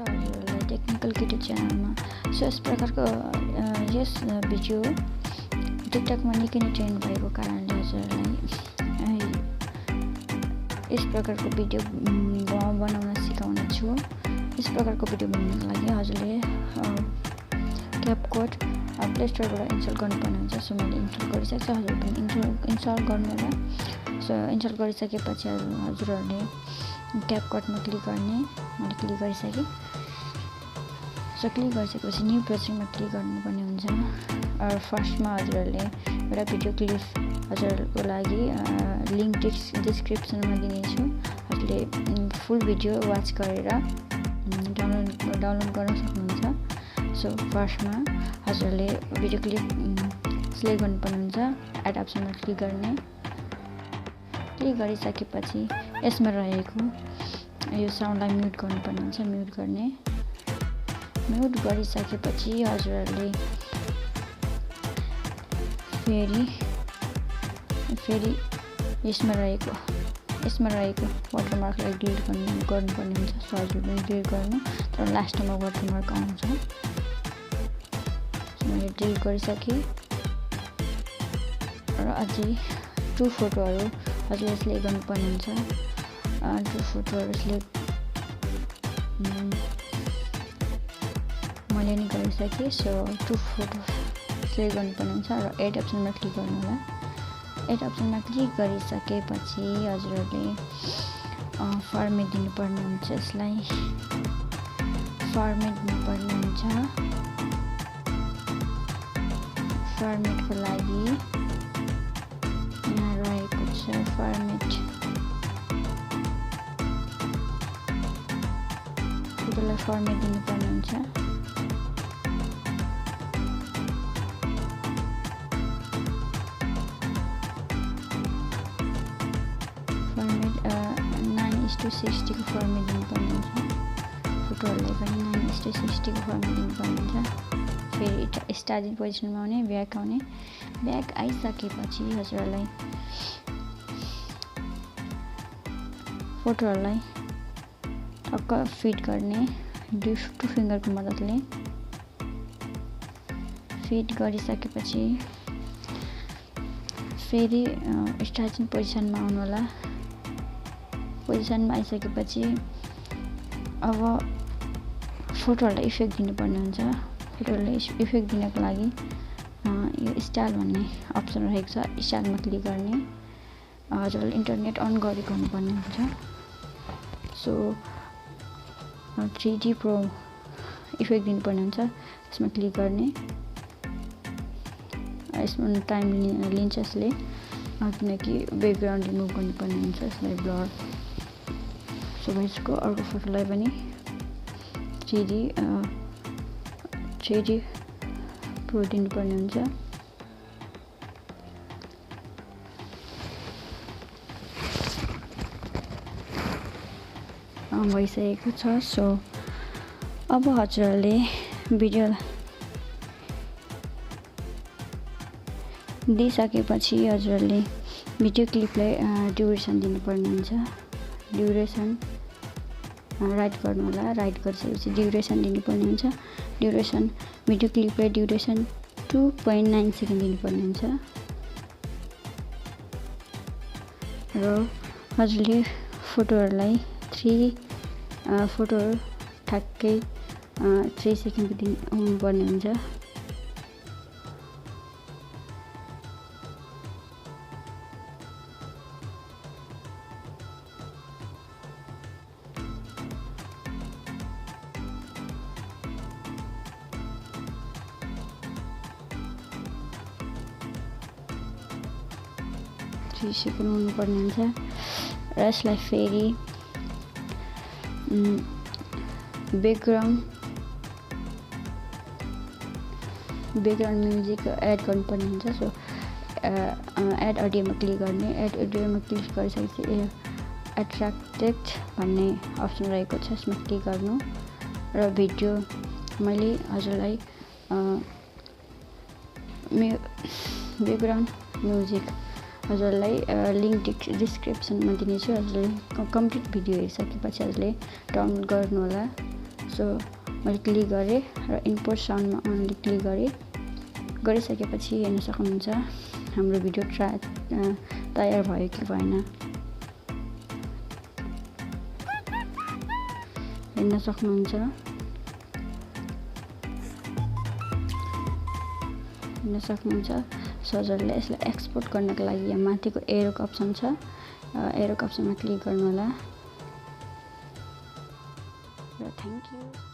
छ हजुरहरूलाई टेक्निकल किटो च्यानलमा। सो यस प्रकारको यस भिडियो टिकटकमा निकै नै ट्रेन्ड भएको कारणले हजुरहरूलाई यस प्रकारको भिडियो बनाउन सिकाउने छु। यस प्रकारको भिडियो बनाउनको लागि हजुरले क्यापकट प्ले स्टोरबाट इन्स्टल गर्नुपर्ने हुन्छ। सो मैले इन्स्टल गरिसकेको छु, हजुर पनि इन्स्टल गर्नु होला। सो इन्स्टल गरिसकेपछि हजुरहरूले क्यापकटमा क्लिक गर्ने, मैले क्लिक गरिसकेँ। सो क्लिक गरिसकेपछि न्यू प्रोजेक्टमा क्लिक गर्नुपर्ने हुन्छ। फर्स्टमा हजुरहरूले एउटा भिडियो क्लिप हजुरहरूको लागि लिङ्क डिस्क्रिप्सनमा दिनेछु। हजुरले फुल भिडियो वाच गरेर डाउनलोड गर्न सक्नुहुन्छ। सो फर्स्टमा हजुरहरूले भिडियो क्लिप सिलेक्ट गर्नुपर्ने हुन्छ। एड अप्सनमा क्लिक गर्ने, क्लिक गरिसकेपछि यसमा रहेको यो साउन्डलाई म्युट गर्नुपर्ने हुन्छ। म्युट गर्ने, म्युट गरिसकेपछि हजुरहरूले फेरि यसमा रहेको वाटरमार्कलाई डिलिट गर्नुपर्ने हुन्छ। सो हजुर पनि डिलिट गर्नु, तर लास्टमा वाटरमार्क आउँछ। सो मैले डिलिट गरिसकेँ र अझै 2 फोटोहरू हजुरले सिलेक्ट गर्नुपर्ने हुन्छ। 2 फोटोहरू सिलेक्ट मैले नि गरिसकेँ। सो 2 फोटो सिलेक्ट गर्नुपर्ने हुन्छ र एड अप्सनमा क्लिक गर्नु होला। एड अप्सनमा क्लिक गरिसकेपछि हजुरहरूले फर्मेट दिनुपर्ने हुन्छ। यसलाई फर्मेट दिनुपर्ने हुन्छ। फर्मेटको लागि यहाँ रहेको छ फर्मेट, फोटोलाई फर्मेट दिनुपर्ने हुन्छ। फर्मेट 9:60 को फर्मेट दिनुपर्ने हुन्छ। फोटोहरूलाई पनि 9:60 को फर्मेट दिनुपर्ने हुन्छ। फेरि स्टार्टिङ पोजिसनमा आउने, ब्याक आउने। ब्याक आइसकेपछि हजुरहरूलाई फोटोहरूलाई टक्क फिट गर्ने 2 फिङ्गरको मद्दतले फिट गरिसकेपछि फेरि स्टार्टिङ पोजिसनमा आउनु होला। पोजिसनमा आइसकेपछि अब फोटोहरूलाई इफेक्ट दिनुपर्ने हुन्छ। फोटोहरूलाई इफेक्ट दिनको लागि यो स्टाइल भन्ने अप्सन रहेको छ, स्टाइलमा क्लिक गर्ने। हजुरले इन्टरनेट अन गरेको हुनुपर्ने हुन्छ। सो 3D प्रो इफेक्ट दिनुपर्ने हुन्छ, यसमा क्लिक गर्ने। यसमा टाइम लिन्छ यसले, किनकि ब्याकग्राउन्ड रिमुभ गर्नुपर्ने हुन्छ। यसलाई ब्लर। सो यसको अर्को फोटोलाई पनि 3D प्रो दिनुपर्ने हुन्छ। भइसकेको छ। सो अब हजुरहरूले भिडियो दिइसकेपछि हजुरहरूले भिडियो क्लिपलाई ड्युरेसन दिनुपर्ने हुन्छ। ड्युरेसन राइट गर्नु होला। राइट गरिसकेपछि ड्युरेसन दिनुपर्ने हुन्छ। ड्युरेसन भिडियो क्लिपलाई ड्युरेसन 2.9 सेकेन्ड दिनुपर्ने हुन्छ। र हजुरले फोटोहरूलाई फोटोहरू ठ्याक्कै 3 सेकेन्डको दिनुपर्ने हुन्छ। हुनुपर्ने हुन्छ र यसलाई फेरि ब्याकग्राउन्ड म्युजिक एड गर्नुपर्ने हुन्छ। सो एड अडियोमा क्लिक गर्ने। एड अडियोमा क्लिक गरिसकेपछि एट्र्याक्टेड भन्ने अप्सन रहेको छ, यसमा क्लिक गर्नु र भिडियो मैले हजुरलाई ब्याकग्राउन्ड म्युजिक हजुरलाई लिङ्क डिस्क्रिप्सनमा दिनेछु। हजुरले कम्प्लिट भिडियो हेरिसकेपछि हजुरले डाउनलोड गर्नु होला। सो सो मैले क्लिक गरेँ र इम्पोर्ट साउन्डमा अनली क्लिक गरिसकेपछि हेर्न सक्नुहुन्छ हाम्रो भिडियो तयार भयो कि भएन हेर्न सक्नुहुन्छ। सो हजुरले यसलाई एक्सपोर्ट गर्नको लागि यहाँ माथिको एरोको अप्सन छ, एरोको अप्सनमा क्लिक गर्नु होला र थ्यांक यू।